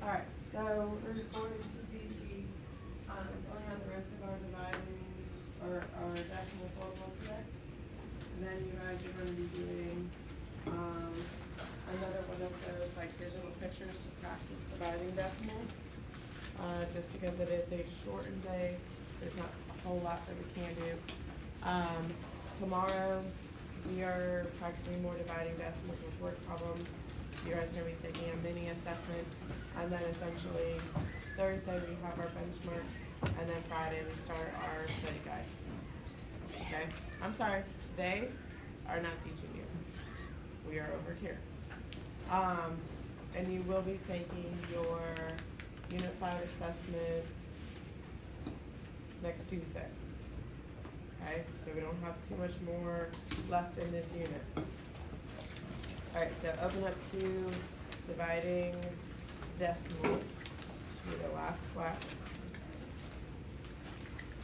Alright, so we're going to be, filling out the rest of our dividing, or our decimal formula today. And then you guys are gonna be doing, another one of those like digital pictures to practice dividing decimals. Just because it is a shortened day, there's not a whole lot that we can do. Tomorrow, we are practicing more dividing decimals with word problems. You guys are gonna be taking a mini assessment, and then essentially Thursday we have our benchmark, and then Friday we start our study guide. Okay, I'm sorry, they are not teaching you. We are over here. And you will be taking your Unit 5 assessment next Tuesday. Okay, so we don't have too much more left in this unit. Alright, so open up to dividing decimals, should be the last class.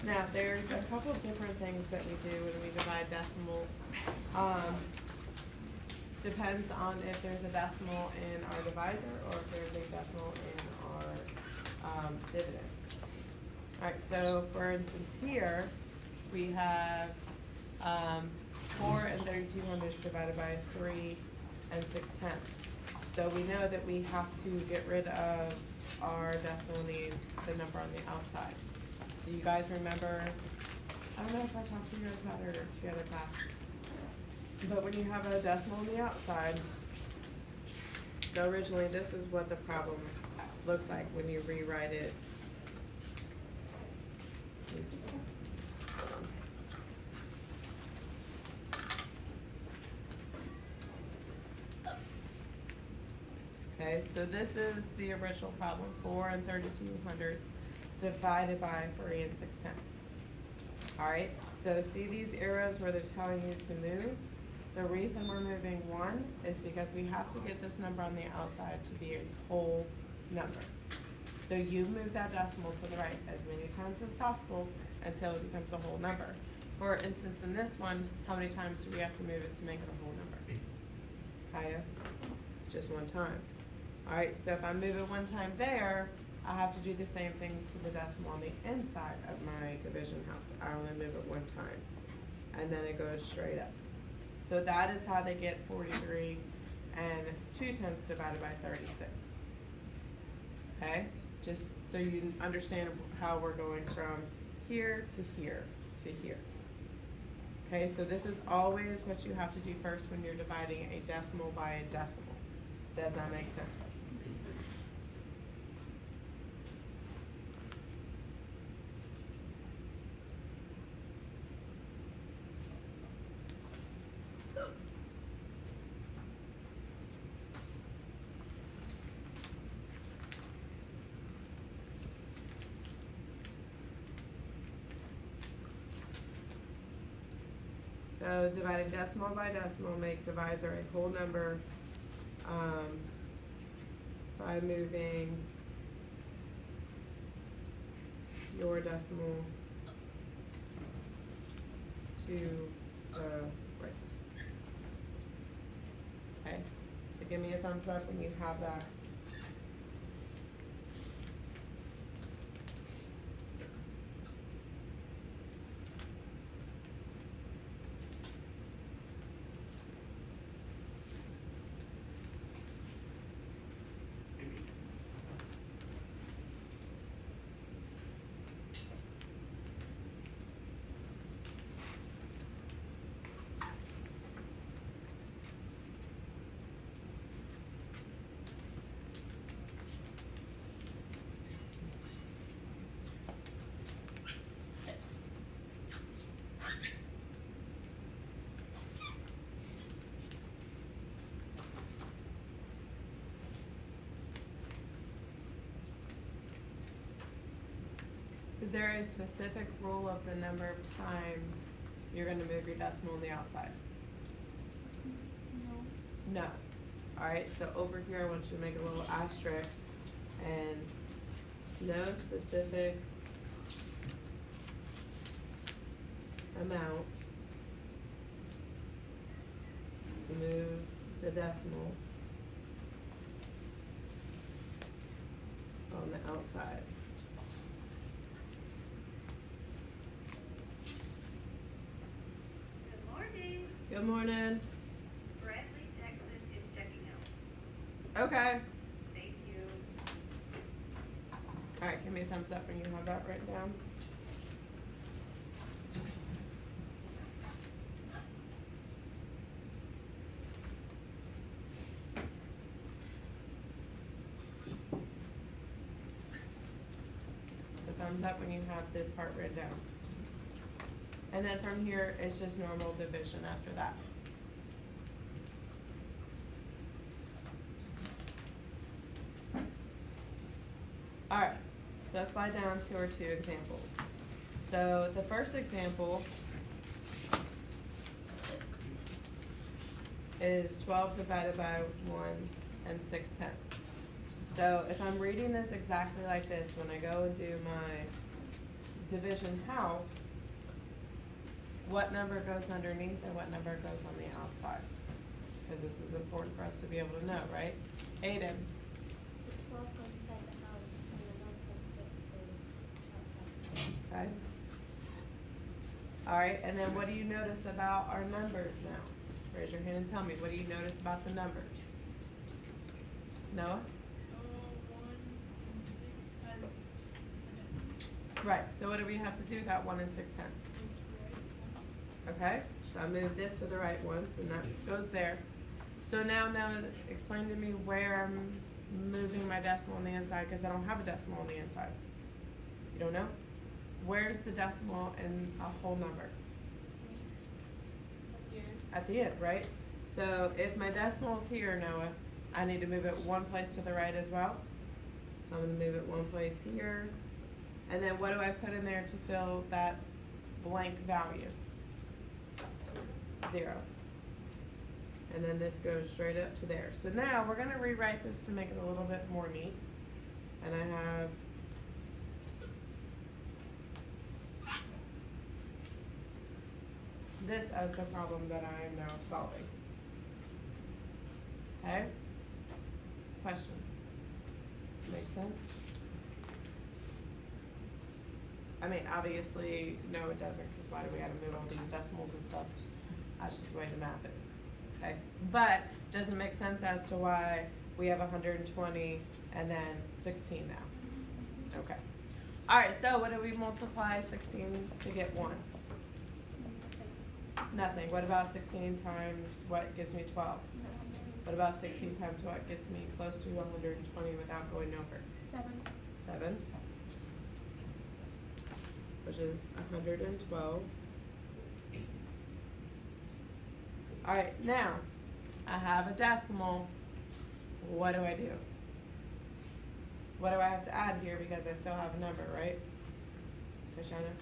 Now, there's a couple different things that we do when we divide decimals. Depends on if there's a decimal in our divisor or if there's a decimal in our dividend. Alright, so for instance here, we have 4 and 32/100 divided by 3 and 6/10. So we know that we have to get rid of our decimal, the number on the outside. So you guys remember, I don't know if I talked to you guys about it or the other class, but when you have a decimal on the outside, so originally this is what the problem looks like when you rewrite it. Oops. Okay, so this is the original problem, 4 and 32/100 divided by 3 and 6/10. Alright, so see these arrows where they're telling you to move? The reason we're moving 1 is because we have to get this number on the outside to be a whole number. So you move that decimal to the right as many times as possible until it becomes a whole number. For instance, in this one, how many times do we have to move it to make it a whole number? Kaya? Just 1 time. Alright, so if I move it 1 time there, I have to do the same thing to the decimal on the inside of my division house. I only move it 1 time, and then it goes straight up. So that is how they get 43 and 2/10 divided by 36. Okay, just so you understand how we're going from here to here to here. Okay, so this is always what you have to do first when you're dividing a decimal by a decimal. Does that make sense? So dividing decimal by decimal, make divisor a whole number by moving your decimal to the right. Okay, so give me a thumbs up when you have that. Is there a specific rule of the number of times you're going to move your decimal on the outside? No. Alright, so over here I want you to make a little asterisk and no specific amount to move the decimal the outside. Good morning. Good morning. Bradley, Texas is checking out. Okay. Thank you. Alright, give me a thumbs up when you have that written down. So thumbs up when you have this part written down. And then from here, it's just normal division after that. Alright, so let's slide down to our two examples. So the first example is 12 divided by 1 6/10. So if I'm reading this exactly like this, when I go and do my division house, what number goes underneath and what number goes on the outside? Because this is important for us to be able to know, right? Aiden. The 12 goes inside the house and the 1.6 goes outside. Okay. Alright, and then what do you notice about our numbers now? Raise your hand and tell me, what do you notice about the numbers? Noah? 1 and 6 as Right, so what do we have to do with that 1 6/10? Okay, so I move this to the right once and that goes there. So now explain to me where I'm moving my decimal on the inside, because I don't have a decimal on the inside. You don't know? Where's the decimal in a whole number? At the end, right? So if my decimal's here, Noah, I need to move it one place to the right as well. So I'm gonna move it one place here. And then what do I put in there to fill that blank value? 0. And then this goes straight up to there. So now we're gonna rewrite this to make it a little bit more neat. And I have this as the problem that I am now solving. Okay? Questions? Make sense? I mean, obviously, no it doesn't, because why do we have to move all these decimals and stuff? That's just the way the math is, okay? But, doesn't make sense as to why we have 120 and then 16 now. Okay. Alright, so what do we multiply 16 to get 1? Nothing. What about 16 times what gives me 12? What about 16 times what gets me close to 120 without going over? 7. 7. Which is 112. Alright, now, I have a decimal. What do I do? What do I have to add here because I still have a number, right? Shoshana?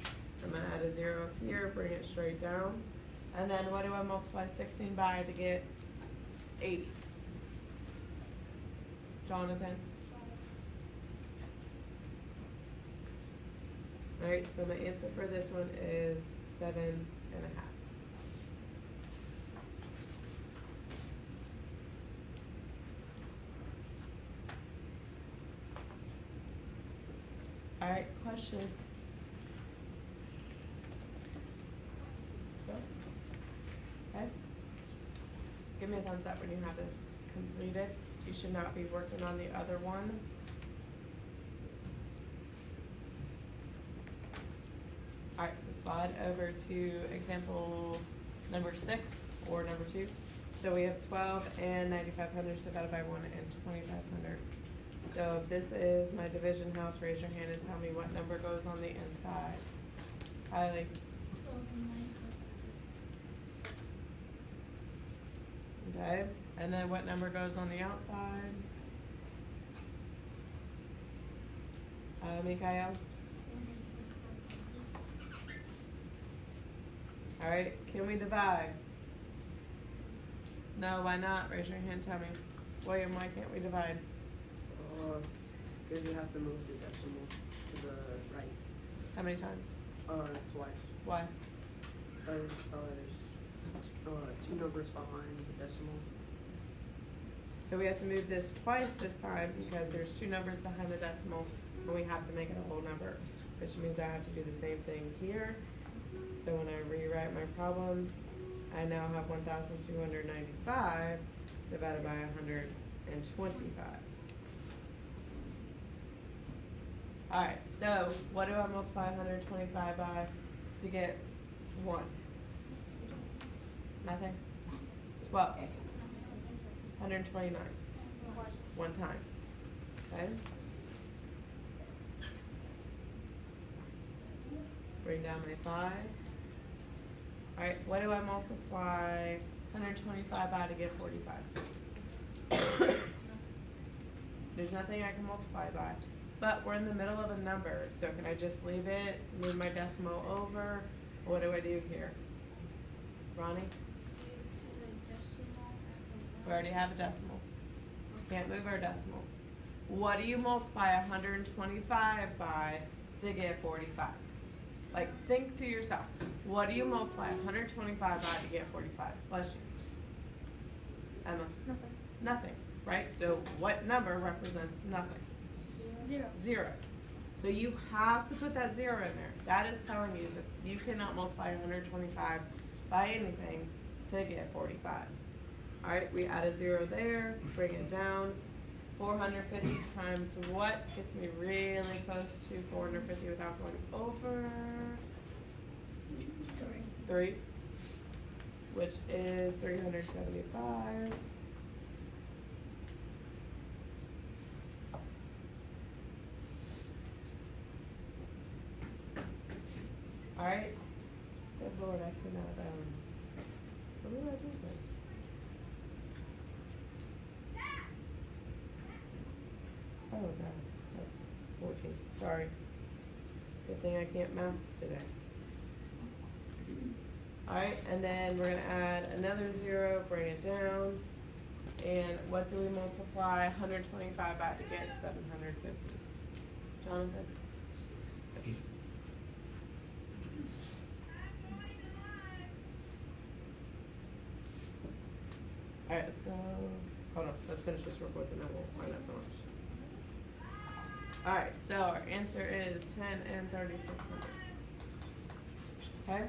So I'm going to add a 0 up here, bring it straight down. And then what do I multiply 16 by to get 80? Jonathan? Alright, so my answer for this one is 7.5. Alright, questions? Okay. Give me a thumbs up when you have this completed. You should not be working on the other one. Alright, so slide over to example number 6 or number 2. So we have 12 and 9500s divided by 1 and 2500s. So if this is my division house, raise your hand and tell me what number goes on the inside. Kylie? 12 and 9. Okay, and then what number goes on the outside? Mikael? Alright, can we divide? No, why not? Raise your hand, tell me. William, why can't we divide? Because you have to move the decimal to the right. How many times? Twice. Why? There's 2 numbers behind the decimal. So we have to move this twice this time because there's two numbers behind the decimal and we have to make it a whole number, which means I have to do the same thing here. So when I rewrite my problem, I now have 1,295 divided by 125. Alright, so what do I multiply 125 by to get 1? Nothing? 12. 129. One time. Okay? Bring down my 5. Alright, what do I multiply 125 by to get 45? There's nothing I can multiply by. But we're in the middle of a number, so can I just leave it, move my decimal over? Or what do I do here? Ronnie? We already have a decimal. Can't move our decimal. What do you multiply 125 by to get 45? Like, think to yourself. What do you multiply 125 by to get 45? Bless you. Emma? Nothing. Nothing, right? So what number represents nothing? 0. 0. So you have to put that 0 in there. That is telling you that you cannot multiply 125 by anything to get 45. Alright, we add a 0 there, bring it down. 450 times what gets me really close to 450 without going over? 3, which is 375. Alright. Good Lord, I cannot, what did I do first? Oh god, that's 14, sorry. Good thing I can't math today. Alright, and then we're gonna add another 0, bring it down. And what do we multiply 125 by to get 750? Jonathan? 6. Alright, let's go. Hold on, let's finish this real quick and then we'll wind up for lunch. Alright, so our answer is 10 and 36 hundredths. Okay?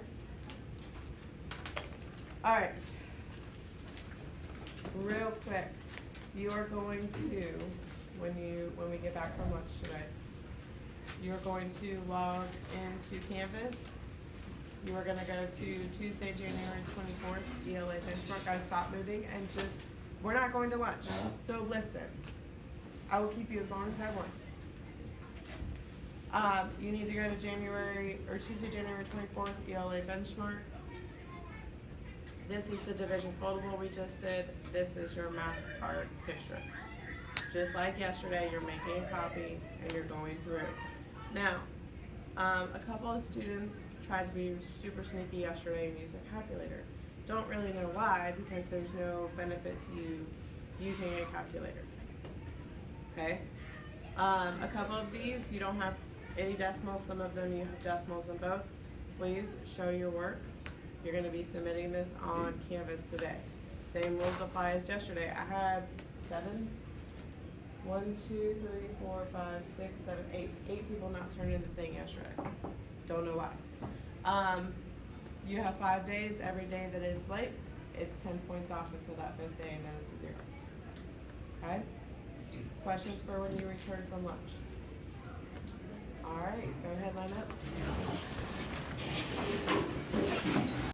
Alright. Real quick, you are going to, when we get back from lunch today, you're going to log into Canvas. You are gonna go to Tuesday, January 24th, ELA benchmark. Guys, stop moving and just, we're not going to lunch. So listen, I will keep you as long as I want. You need to go to Tuesday, January 24th, ELA benchmark. This is the division foldable we just did. This is your math card picture. Just like yesterday, you're making a copy and you're going through. Now, a couple of students tried to be super sneaky yesterday and use a calculator. Don't really know why, because there's no benefit to you using a calculator. Okay? A couple of these, you don't have any decimals. Some of them you have decimals in both. Please show your work. You're going to be submitting this on Canvas today. Same rules apply as yesterday. I had 7, 1, 2, 3, 4, 5, 6, 7, 8. 8 people not turning in the thing yesterday. Don't know why. You have 5 days. Every day that it's late, it's 10 points off until that 5th day, and then it's a 0. Okay? Questions for when you return from lunch? All right, go ahead, line up.